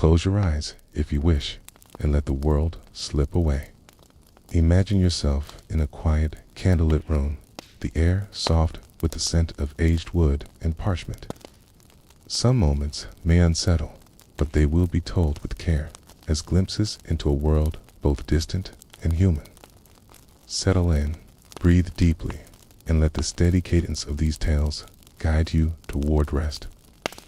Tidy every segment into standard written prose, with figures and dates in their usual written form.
Close your eyes, if you wish, and let the world slip away. Imagine yourself in a quiet, candlelit room, the air soft with the scent of aged wood and parchment. Some moments may unsettle, but they will be told with care, as glimpses into a world both distant and human. Settle in, breathe deeply, and let the steady cadence of these tales guide you toward rest.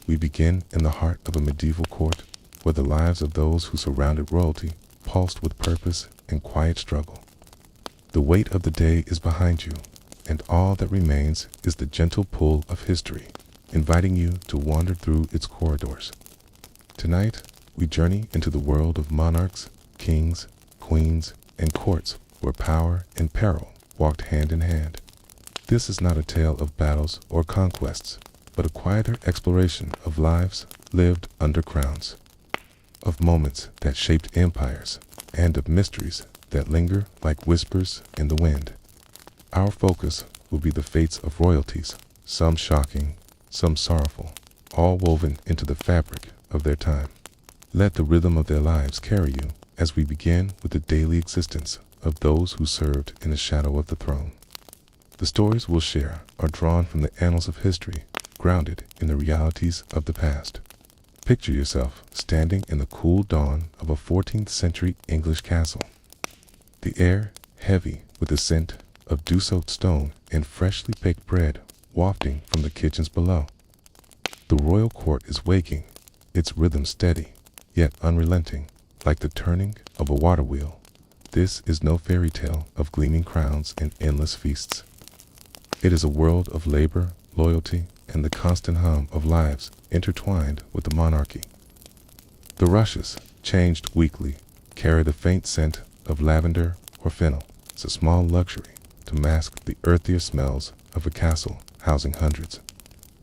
We begin in the heart of a medieval court, where the lives of those who surrounded royalty pulsed with purpose and quiet struggle. The weight of the day is behind you, and all that remains is the gentle pull of history, inviting you to wander through its corridors. Tonight, we journey into the world of monarchs, kings, queens, and courts where power and peril walked hand in hand. This is not a tale of battles or conquests, but a quieter exploration of lives lived under crowns, of moments that shaped empires, and of mysteries that linger like whispers in the wind. Our focus will be the fates of royalties, some shocking, some sorrowful, all woven into the fabric of their time. Let the rhythm of their lives carry you as we begin with the daily existence of those who served in the shadow of the throne. The stories we'll share are drawn from the annals of history, grounded in the realities of the past. Picture yourself standing in the cool dawn of a 14th century English castle. The air heavy with the scent of dew-soaked stone and freshly baked bread wafting from the kitchens below. The royal court is waking, its rhythm steady, yet unrelenting, like the turning of a water wheel. This is no fairy tale of gleaming crowns and endless feasts. It is a world of labor, loyalty, and the constant hum of lives intertwined with the monarchy. The rushes, changed weekly, carry the faint scent of lavender or fennel. It's a small luxury to mask the earthier smells of a castle housing hundreds.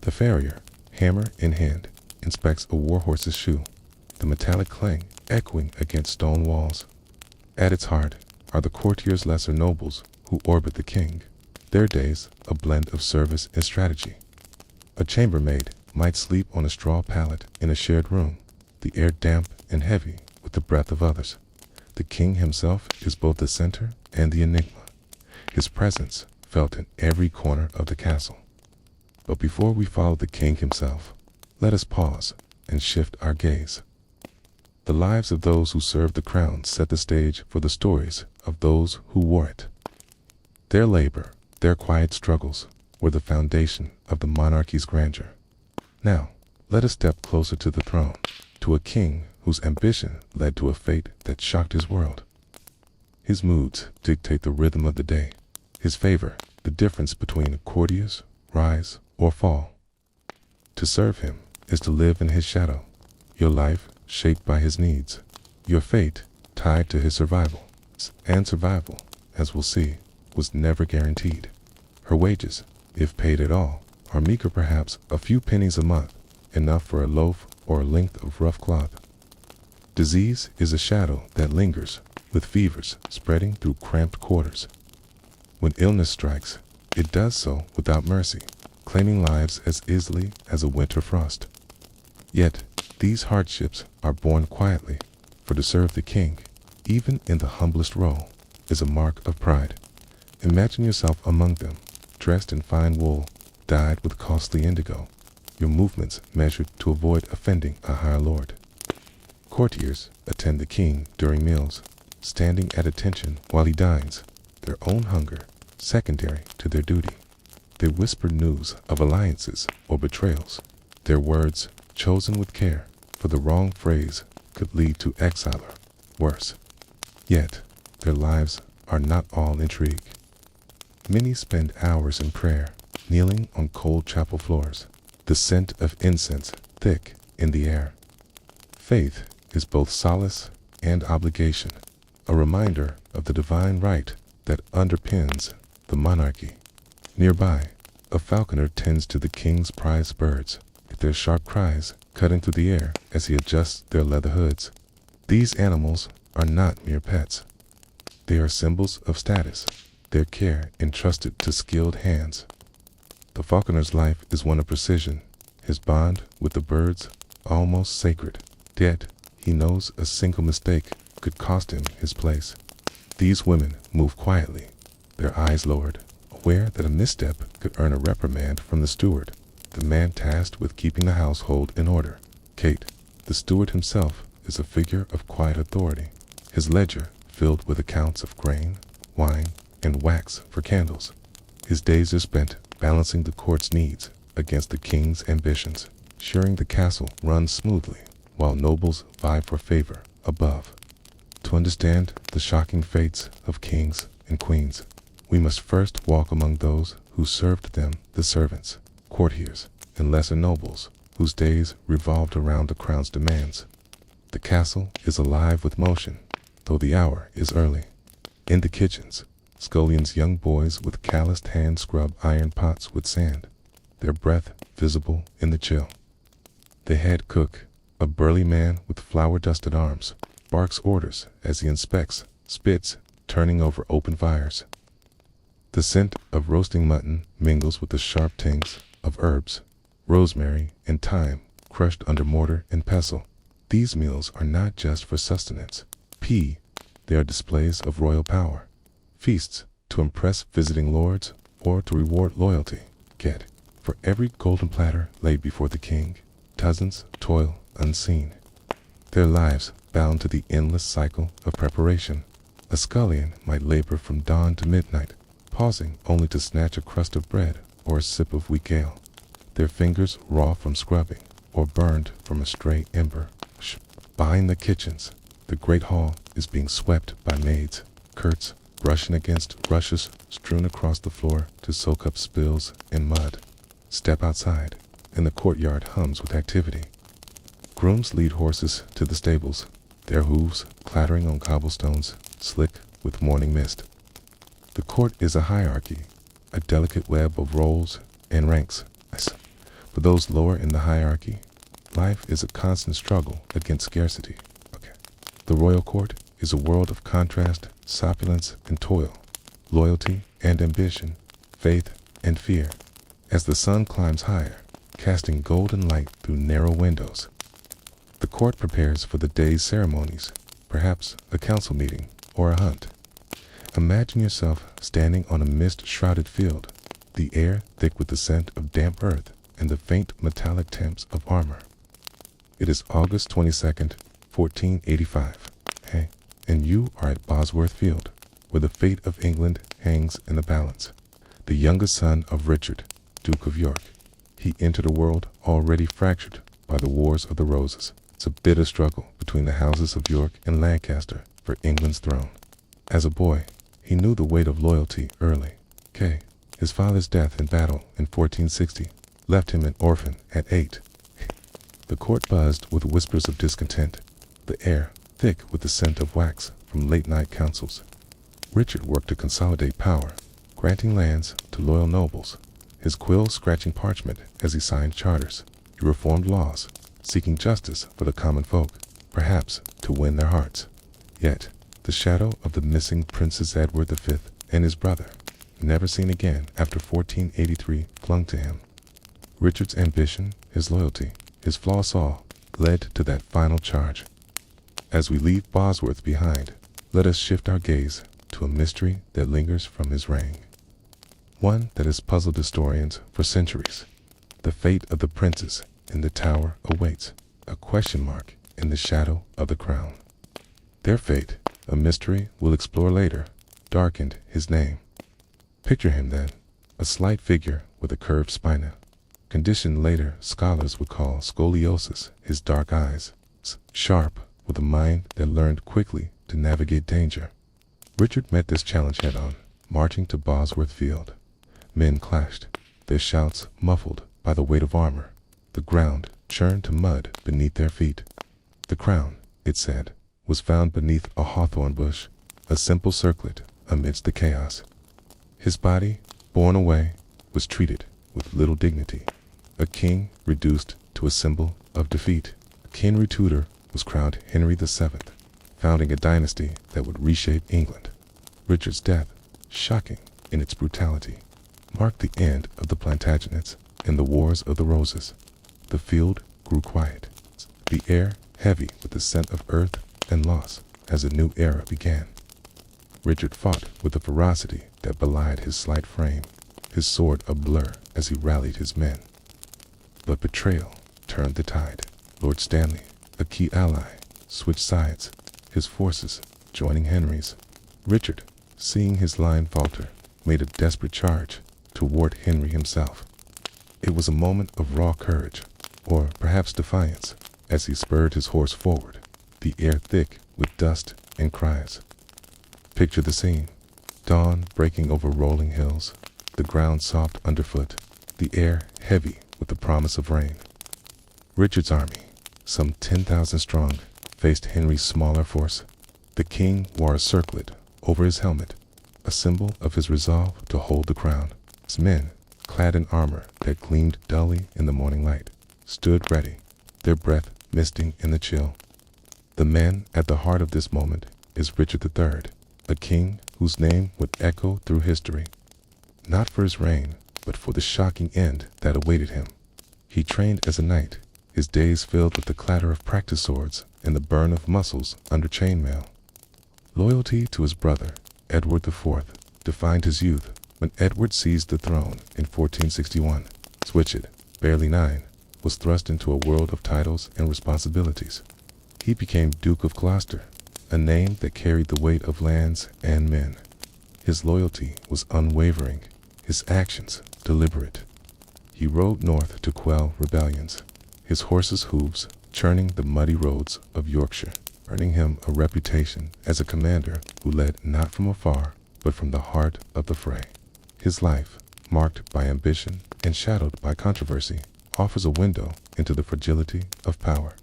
The farrier, hammer in hand, inspects a warhorse's shoe, the metallic clang echoing against stone walls. At its heart are the courtiers' lesser nobles who orbit the king, their days a blend of service and strategy. A chambermaid might sleep on a straw pallet in a shared room, the air damp and heavy with the breath of others. The king himself is both the center and the enigma, his presence felt in every corner of the castle. But before we follow the king himself, let us pause and shift our gaze. The lives of those who served the crown set the stage for the stories of those who wore it. Their labor, their quiet struggles, were the foundation of the monarchy's grandeur. Now, let us step closer to the throne, to a king whose ambition led to a fate that shocked his world. His moods dictate the rhythm of the day, his favor the difference between courtiers, rise or fall. To serve him is to live in his shadow, your life shaped by his needs, your fate tied to his survival. And survival, as we'll see, was never guaranteed. Her wages, if paid at all, are meager, perhaps a few pennies a month, enough for a loaf or a length of rough cloth. Disease is a shadow that lingers, with fevers spreading through cramped quarters. When illness strikes, it does so without mercy, claiming lives as easily as a winter frost. Yet, these hardships are borne quietly, for to serve the king, even in the humblest role, is a mark of pride. Imagine yourself among them, dressed in fine wool, dyed with costly indigo, your movements measured to avoid offending a higher lord. Courtiers attend the king during meals, standing at attention while he dines, their own hunger secondary to their duty. They whisper news of alliances or betrayals, their words chosen with care, for the wrong phrase could lead to exile or worse. Yet, their lives are not all intrigue. Many spend hours in prayer, kneeling on cold chapel floors, the scent of incense thick in the air. Faith is both solace and obligation, a reminder of the divine right that underpins the monarchy. Nearby, a falconer tends to the king's prized birds, their sharp cries cutting through the air as he adjusts their leather hoods. These animals are not mere pets. They are symbols of status, their care entrusted to skilled hands. The falconer's life is one of precision, his bond with the birds almost sacred, yet He knows a single mistake could cost him his place. These women move quietly, their eyes lowered, aware that a misstep could earn a reprimand from the steward, the man tasked with keeping the household in order. Kate, the steward himself, is a figure of quiet authority, his ledger filled with accounts of grain, wine, and wax for candles. His days are spent balancing the court's needs against the king's ambitions, ensuring the castle runs smoothly while nobles vie for favor above. To understand the shocking fates of kings and queens, we must first walk among those who served them, the servants, courtiers, and lesser nobles, whose days revolved around the crown's demands. The castle is alive with motion, though the hour is early. In the kitchens, scullions' young boys with calloused hands scrub iron pots with sand, their breath visible in the chill. The head cook, a burly man with flour-dusted arms, barks orders as he inspects spits turning over open fires. The scent of roasting mutton mingles with the sharp tings of herbs, rosemary, and thyme crushed under mortar and pestle. These meals are not just for sustenance. They are displays of royal power, feasts to impress visiting lords or to reward loyalty. Get, for every golden platter laid before the king, dozens toil unseen, their lives bound to the endless cycle of preparation. A scullion might labor from dawn to midnight, pausing only to snatch a crust of bread or a sip of weak ale, their fingers raw from scrubbing or burned from a stray ember. Behind the kitchens, the great hall is being swept by maids, curts brushing against rushes strewn across the floor to soak up spills and mud. Step outside, and the courtyard hums with activity. Grooms lead horses to the stables, their hooves clattering on cobblestones slick with morning mist. The court is a hierarchy, a delicate web of roles and ranks. For those lower in the hierarchy, life is a constant struggle against scarcity. The royal court is a world of contrast, opulence and toil, loyalty and ambition, faith and fear. As the sun climbs higher, casting golden light through narrow windows, the court prepares for the day's ceremonies, perhaps a council meeting or a hunt. Imagine yourself standing on a mist-shrouded field, the air thick with the scent of damp earth and the faint metallic taps of armor. It is August 22nd, 1485, and you are at Bosworth Field, where the fate of England hangs in the balance. The youngest son of Richard, Duke of York, he entered a world already fractured by the Wars of the Roses. It's a bitter struggle between the houses of York and Lancaster for England's throne. As a boy, he knew the weight of loyalty early. His father's death in battle in 1460 left him an orphan at 8. The court buzzed with whispers of discontent, the air thick with the scent of wax from late-night councils. Richard worked to consolidate power, granting lands to loyal nobles, his quill scratching parchment as he signed charters. He reformed laws, seeking justice for the common folk, perhaps to win their hearts. Yet, the shadow of the missing Princes Edward V and his brother, never seen again after 1483, clung to him. Richard's ambition, his loyalty, his flaws all, led to that final charge. As we leave Bosworth behind, let us shift our gaze to a mystery that lingers from his reign, one that has puzzled historians for centuries. The fate of the princes in the Tower awaits, a question mark in the shadow of the crown. Their fate, a mystery we'll explore later, darkened his name. Picture him then, a slight figure with a curved spina, condition later scholars would call scoliosis, his dark eyes, sharp with a mind that learned quickly to navigate danger. Richard met this challenge head-on, marching to Bosworth Field. Men clashed, their shouts muffled by the weight of armor. The ground churned to mud beneath their feet. The crown, it said, was found beneath a hawthorn bush, a simple circlet amidst the chaos. His body, borne away, was treated with little dignity. A king reduced to a symbol of defeat. Henry Tudor was crowned Henry VII, founding a dynasty that would reshape England. Richard's death, shocking in its brutality, marked the end of the Plantagenets and the Wars of the Roses. The field grew quiet. The air heavy with the scent of earth and loss as a new era began. Richard fought with a ferocity that belied his slight frame, his sword a blur as he rallied his men. But betrayal turned the tide. Lord Stanley, a key ally, switched sides, his forces joining Henry's. Richard, seeing his line falter, made a desperate charge toward Henry himself. It was a moment of raw courage, or perhaps defiance, as he spurred his horse forward, the air thick with dust and cries. Picture the scene: dawn breaking over rolling hills, the ground soft underfoot, the air heavy with the promise of rain. Richard's army, some 10,000 strong, faced Henry's smaller force. The king wore a circlet over his helmet, a symbol of his resolve to hold the crown. His men, clad in armor that gleamed dully in the morning light, stood ready, their breath misting in the chill. The man at the heart of this moment is Richard III, a king whose name would echo through history, not for his reign, but for the shocking end that awaited him. He trained as a knight, his days filled with the clatter of practice swords and the burn of muscles under chainmail. Loyalty to his brother, Edward IV, defined his youth when Edward seized the throne in 1461. Richard, barely 9, was thrust into a world of titles and responsibilities. He became Duke of Gloucester, a name that carried the weight of lands and men. His loyalty was unwavering, his actions deliberate. He rode north to quell rebellions, his horse's hooves churning the muddy roads of Yorkshire, earning him a reputation as a commander who led not from afar, but from the heart of the fray. His life, marked by ambition and shadowed by controversy, offers a window into the fragility of power.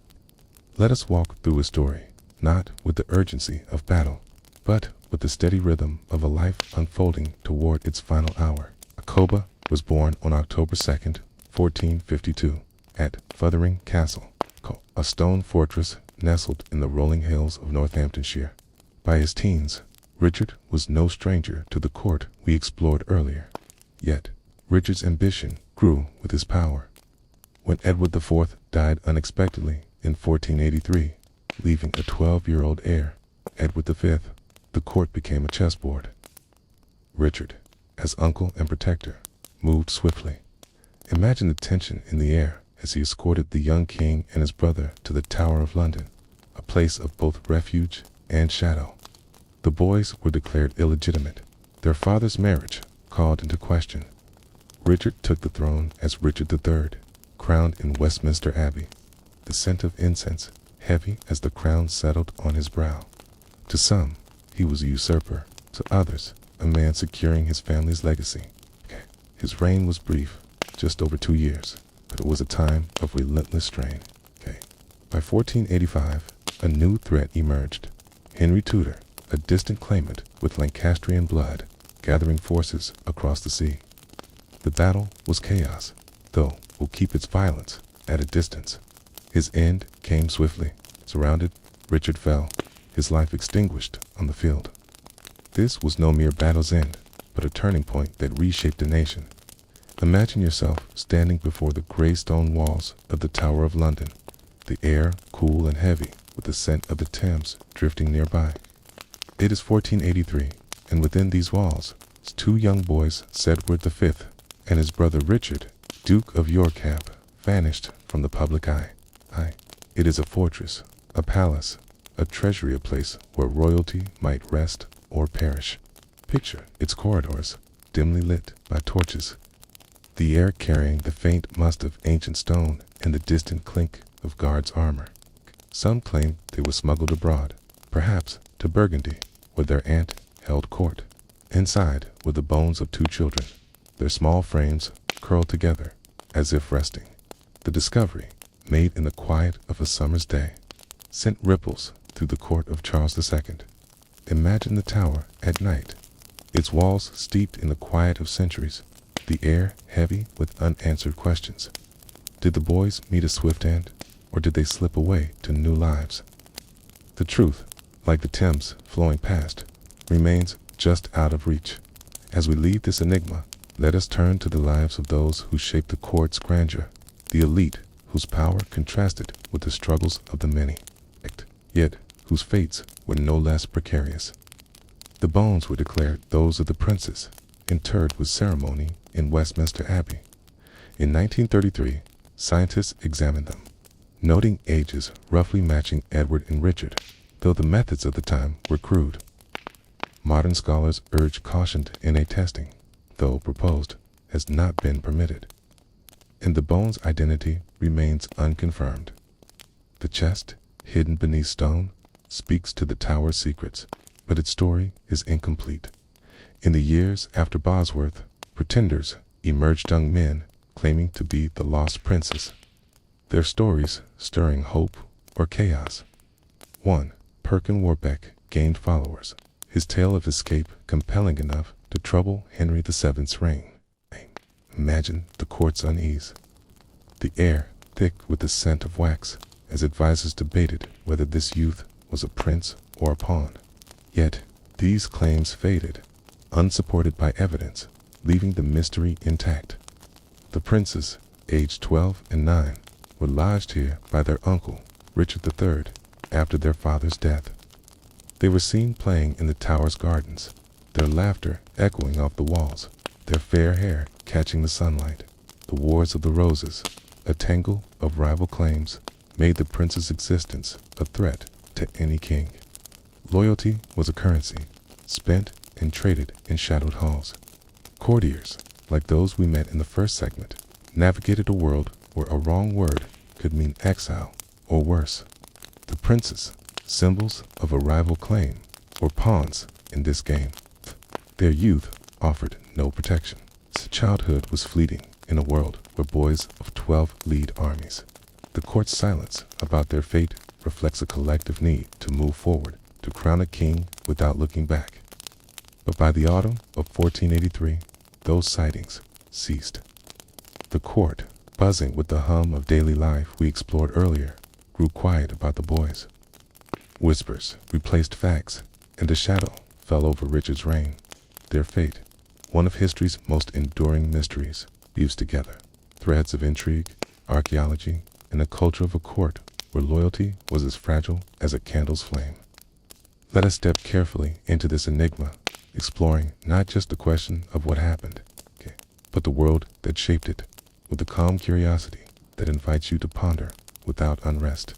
Let us walk through his story, not with the urgency of battle, but with the steady rhythm of a life unfolding toward its final hour. Akoba was born on October 2nd, 1452, at Fothering Castle, a stone fortress nestled in the rolling hills of Northamptonshire. By his teens, Richard was no stranger to the court we explored earlier. Yet, Richard's ambition grew with his power. When Edward IV died unexpectedly in 1483, leaving a 12-year-old heir, Edward V, the court became a chessboard. Richard, as uncle and protector, moved swiftly. Imagine the tension in the air as he escorted the young king and his brother to the Tower of London, a place of both refuge and shadow. The boys were declared illegitimate, their father's marriage called into question. Richard took the throne as Richard III, crowned in Westminster Abbey, the scent of incense heavy as the crown settled on his brow. To some, he was a usurper; to others, a man securing his family's legacy. His reign was brief, just over 2 years, but it was a time of relentless strain. By 1485, a new threat emerged. Henry Tudor, a distant claimant with Lancastrian blood, gathering forces across the sea. The battle was chaos, though will keep its violence at a distance. His end came swiftly. Surrounded, Richard fell, his life extinguished on the field. This was no mere battle's end, but a turning point that reshaped a nation. Imagine yourself standing before the gray stone walls of the Tower of London, the air cool and heavy with the scent of the Thames drifting nearby. It is 1483, and within these walls, 2 young boys, Edward V and his brother Richard, Duke of York, have vanished from the public eye. It is a fortress, a palace, a treasury, a place where royalty might rest or perish. Picture its corridors, dimly lit by torches, the air carrying the faint must of ancient stone and the distant clink of guards' armor. Some claim they were smuggled abroad, perhaps to Burgundy, where their aunt held court. Inside were the bones of 2 children, their small frames curled together as if resting. The discovery, made in the quiet of a summer's day, sent ripples through the court of Charles II. Imagine the tower at night, its walls steeped in the quiet of centuries, the air heavy with unanswered questions. Did the boys meet a swift end, or did they slip away to new lives? The truth, like the Thames flowing past, remains just out of reach. As we leave this enigma, let us turn to the lives of those who shaped the court's grandeur, the elite whose power contrasted with the struggles of the many. yet whose fates were no less precarious. The bones were declared those of the princes, interred with ceremony in Westminster Abbey. In 1933, scientists examined them, noting ages roughly matching Edward and Richard, though the methods of the time were crude. Modern scholars urge caution in DNA testing, though proposed, has not been permitted, and the bones' identity remains unconfirmed. The chest, hidden beneath stone, speaks to the tower's secrets, but its story is incomplete. In the years after Bosworth, pretenders emerged, young men claiming to be the lost princes, their stories stirring hope or chaos. 1. Perkin Warbeck gained followers, his tale of escape compelling enough to trouble Henry VII's reign. Imagine the court's unease, the air thick with the scent of wax, as advisers debated whether this youth was a prince or a pawn. Yet these claims faded, unsupported by evidence, leaving the mystery intact. The princes, aged 12 and 9, were lodged here by their uncle, Richard III, after their father's death. They were seen playing in the tower's gardens, their laughter echoing off the walls, their fair hair catching the sunlight. The Wars of the Roses, a tangle of rival claims, made the prince's existence a threat to any king. Loyalty was a currency, spent and traded in shadowed halls. Courtiers, like those we met in the first segment, navigated a world where a wrong word could mean exile or worse. The princes, symbols of a rival claim, were pawns in this game. Their youth offered no protection. Childhood was fleeting in a world where boys of 12 lead armies. The court's silence about their fate reflects a collective need to move forward, to crown a king without looking back. But by the autumn of 1483, those sightings ceased. The court, buzzing with the hum of daily life we explored earlier, grew quiet about the boys. Whispers replaced facts, and a shadow fell over Richard's reign. Their fate, one of history's most enduring mysteries, weaves together threads of intrigue, archaeology, and a culture of a court where loyalty was as fragile as a candle's flame. Let us step carefully into this enigma, exploring not just the question of what happened, but the world that shaped it, with a calm curiosity that invites you to ponder without unrest.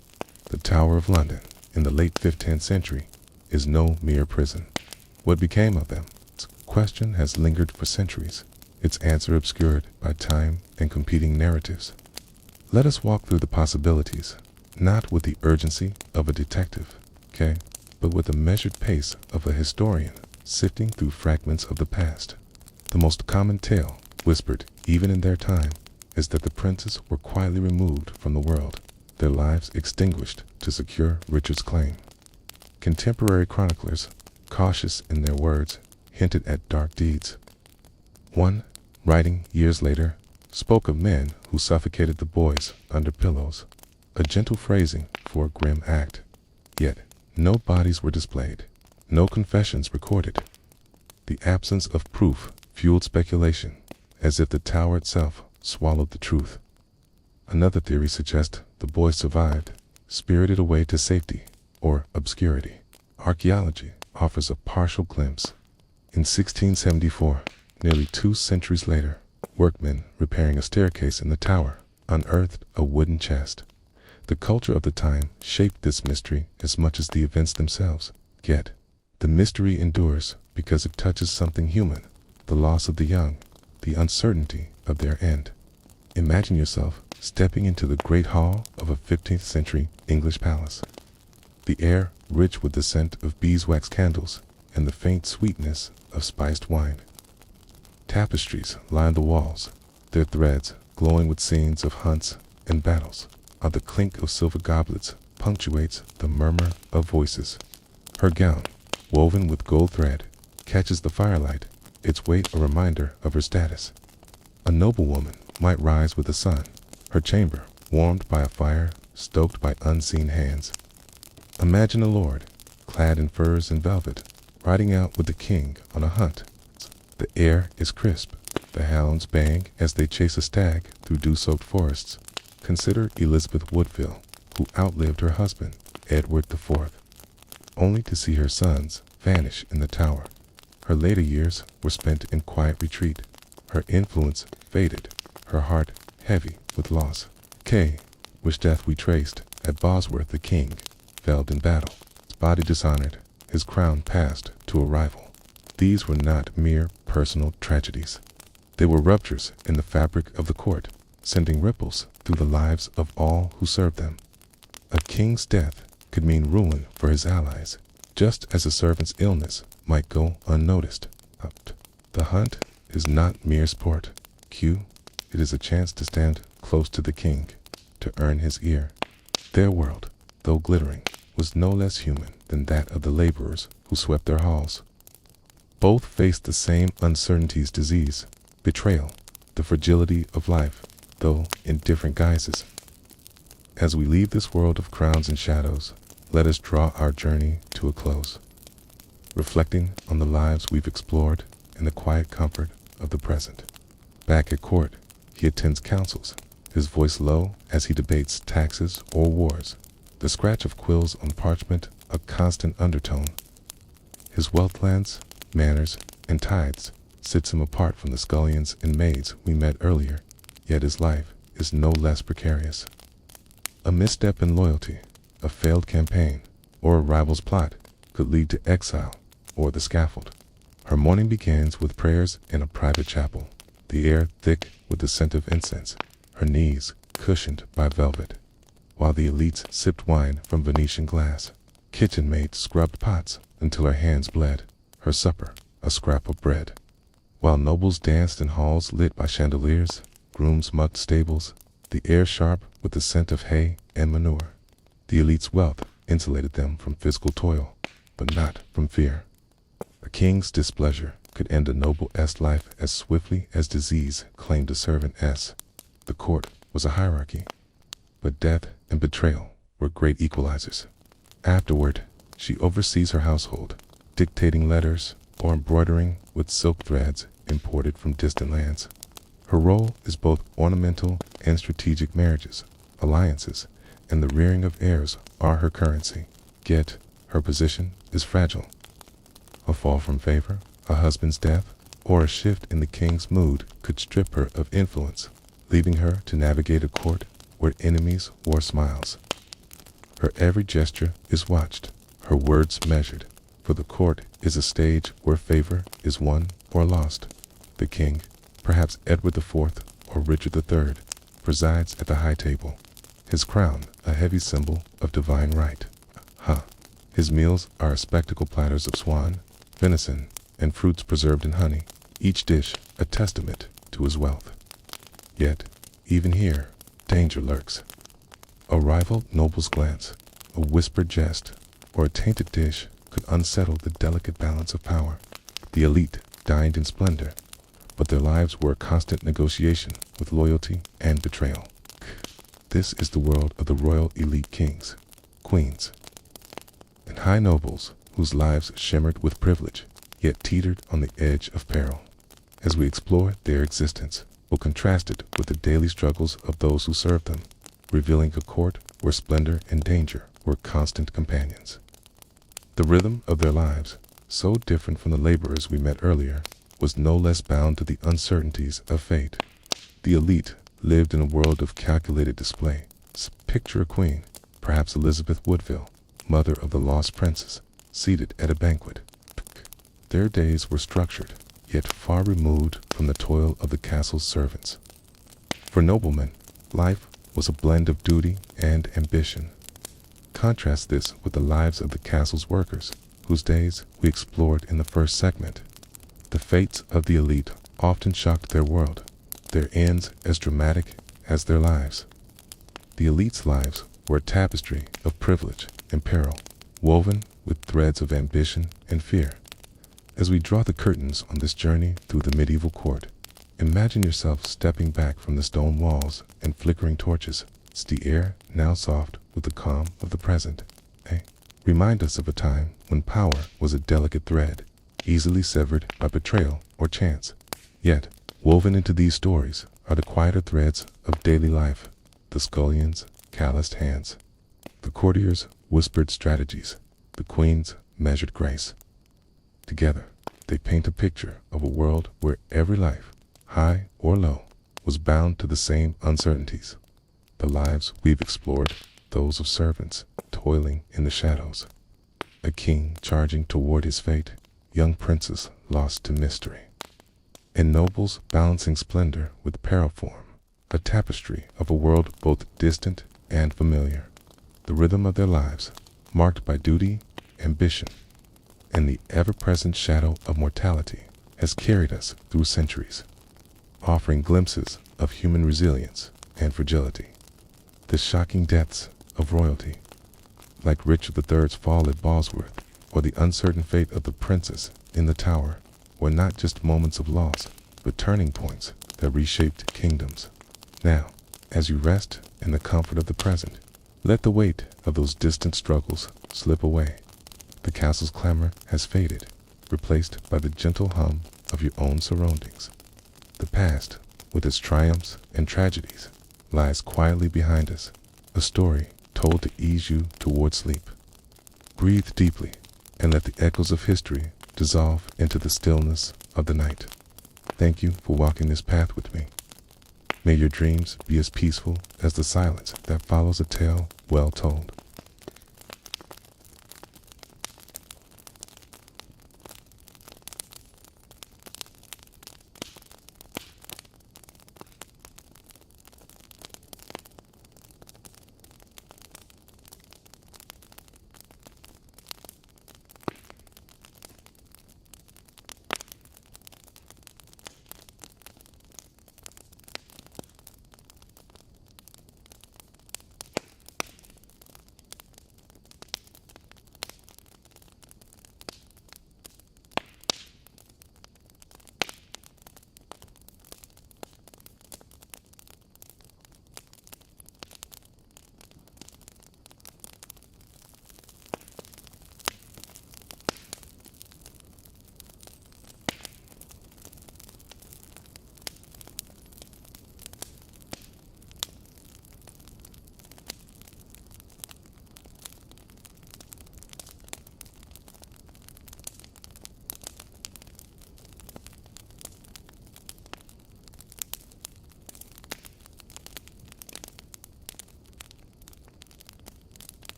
The Tower of London, in the late 15th century, is no mere prison. What became of them? Question has lingered for centuries, its answer obscured by time and competing narratives. Let us walk through the possibilities, not with the urgency of a detective, but with the measured pace of a historian sifting through fragments of the past. The most common tale, whispered even in their time, is that the princes were quietly removed from the world, their lives extinguished to secure Richard's claim. Contemporary chroniclers, cautious in their words, hinted at dark deeds. One, writing years later, spoke of men who suffocated the boys under pillows, a gentle phrasing for a grim act. Yet, no bodies were displayed, no confessions recorded. The absence of proof fueled speculation, as if the tower itself swallowed the truth. Another theory suggests the boys survived, spirited away to safety or obscurity. Archaeology offers a partial glimpse. In 1674, nearly 2 centuries later, workmen repairing a staircase in the tower unearthed a wooden chest. The culture of the time shaped this mystery as much as the events themselves. Yet, the mystery endures because it touches something human, the loss of the young, the uncertainty of their end. Imagine yourself stepping into the great hall of a 15th century English palace. The air rich with the scent of beeswax candles and the faint sweetness of spiced wine. Tapestries line the walls, their threads glowing with scenes of hunts and battles, while the clink of silver goblets punctuates the murmur of voices. Her gown, woven with gold thread, catches the firelight, its weight a reminder of her status. A noblewoman might rise with the sun, her chamber warmed by a fire stoked by unseen hands. Imagine a lord, clad in furs and velvet, riding out with the king on a hunt. The air is crisp, the hounds bang as they chase a stag through dew-soaked forests. Consider Elizabeth Woodville, who outlived her husband Edward IV, only to see her sons vanish in the tower. Her later years were spent in quiet retreat. Her influence faded, her heart heavy with loss. Kay, which death we traced at Bosworth the king, felled in battle, his body dishonored, his crown passed to a rival. These were not mere personal tragedies. They were ruptures in the fabric of the court, sending ripples through the lives of all who served them. A king's death could mean ruin for his allies, just as a servant's illness might go unnoticed. The hunt is not mere sport. It is a chance to stand close to the king, to earn his ear. Their world, though glittering, was no less human than that of the laborers who swept their halls. Both faced the same uncertainties: disease, betrayal, the fragility of life, though in different guises. As we leave this world of crowns and shadows, let us draw our journey to a close, reflecting on the lives we've explored in the quiet comfort of the present. Back at court, he attends councils, his voice low as he debates taxes or wars, the scratch of quills on parchment a constant undertone. His wealthlands, manners, and tithes sets him apart from the scullions and maids we met earlier, yet his life is no less precarious. A misstep in loyalty, a failed campaign, or a rival's plot could lead to exile or the scaffold. Her morning begins with prayers in a private chapel, the air thick with the scent of incense, her knees cushioned by velvet, while the elites sipped wine from Venetian glass. Kitchen maids scrubbed pots until her hands bled, her supper a scrap of bread, while nobles danced in halls lit by chandeliers, grooms mucked stables, the air sharp with the scent of hay and manure. The elite's wealth insulated them from physical toil, but not from fear. A king's displeasure could end a noble S life as swiftly as disease claimed a servant S. The court was a hierarchy, but death and betrayal were great equalizers. Afterward, she oversees her household, dictating letters or embroidering with silk threads imported from distant lands. Her role is both ornamental and strategic. Marriages, alliances, and the rearing of heirs are her currency. Yet, her position is fragile. A fall from favor, a husband's death, or a shift in the king's mood could strip her of influence, leaving her to navigate a court where enemies wore smiles. Her every gesture is watched, her words measured, for the court is a stage where favor is won or lost. The king, perhaps Edward IV or Richard III, presides at the high table, his crown a heavy symbol of divine right. His meals are spectacle platters of swan, venison, and fruits preserved in honey, each dish a testament to his wealth. Yet, even here, danger lurks. A rival noble's glance, a whispered jest, or a tainted dish could unsettle the delicate balance of power. The elite dined in splendor, but their lives were a constant negotiation with loyalty and betrayal. This is the world of the royal elite kings, queens, and high nobles whose lives shimmered with privilege, yet teetered on the edge of peril. As we explore their existence, we'll contrast it with the daily struggles of those who served them, revealing a court where splendor and danger were constant companions. The rhythm of their lives, so different from the laborers we met earlier, was no less bound to the uncertainties of fate. The elite lived in a world of calculated display. Picture a queen, perhaps Elizabeth Woodville, mother of the lost princess, seated at a banquet. Their days were structured, yet far removed from the toil of the castle's servants. For noblemen, life was a blend of duty and ambition. Contrast this with the lives of the castle's workers, whose days we explored in the first segment. The fates of the elite often shocked their world, their ends as dramatic as their lives. The elite's lives were a tapestry of privilege and peril, woven with threads of ambition and fear. As we draw the curtains on this journey through the medieval court, imagine yourself stepping back from the stone walls and flickering torches, the air now soft with the calm of the present. Remind us of a time when power was a delicate thread, easily severed by betrayal or chance. Yet, woven into these stories are the quieter threads of daily life, the scullion's calloused hands, the courtier's whispered strategies, the queen's measured grace. Together, they paint a picture of a world where every life, high or low, was bound to the same uncertainties. The lives we've explored, those of servants toiling in the shadows, a king charging toward his fate, young princes lost to mystery, and nobles balancing splendor with peril form, a tapestry of a world both distant and familiar. The rhythm of their lives, marked by duty, ambition, and the ever-present shadow of mortality, has carried us through centuries, offering glimpses of human resilience and fragility. The shocking deaths of royalty, like Richard III's fall at Bosworth, or the uncertain fate of the princess in the Tower, were not just moments of loss, but turning points that reshaped kingdoms. Now, as you rest in the comfort of the present, let the weight of those distant struggles slip away. The castle's clamor has faded, replaced by the gentle hum of your own surroundings. The past, with its triumphs and tragedies, lies quietly behind us, a story told to ease you toward sleep. Breathe deeply and let the echoes of history dissolve into the stillness of the night. Thank you for walking this path with me. May your dreams be as peaceful as the silence that follows a tale well told.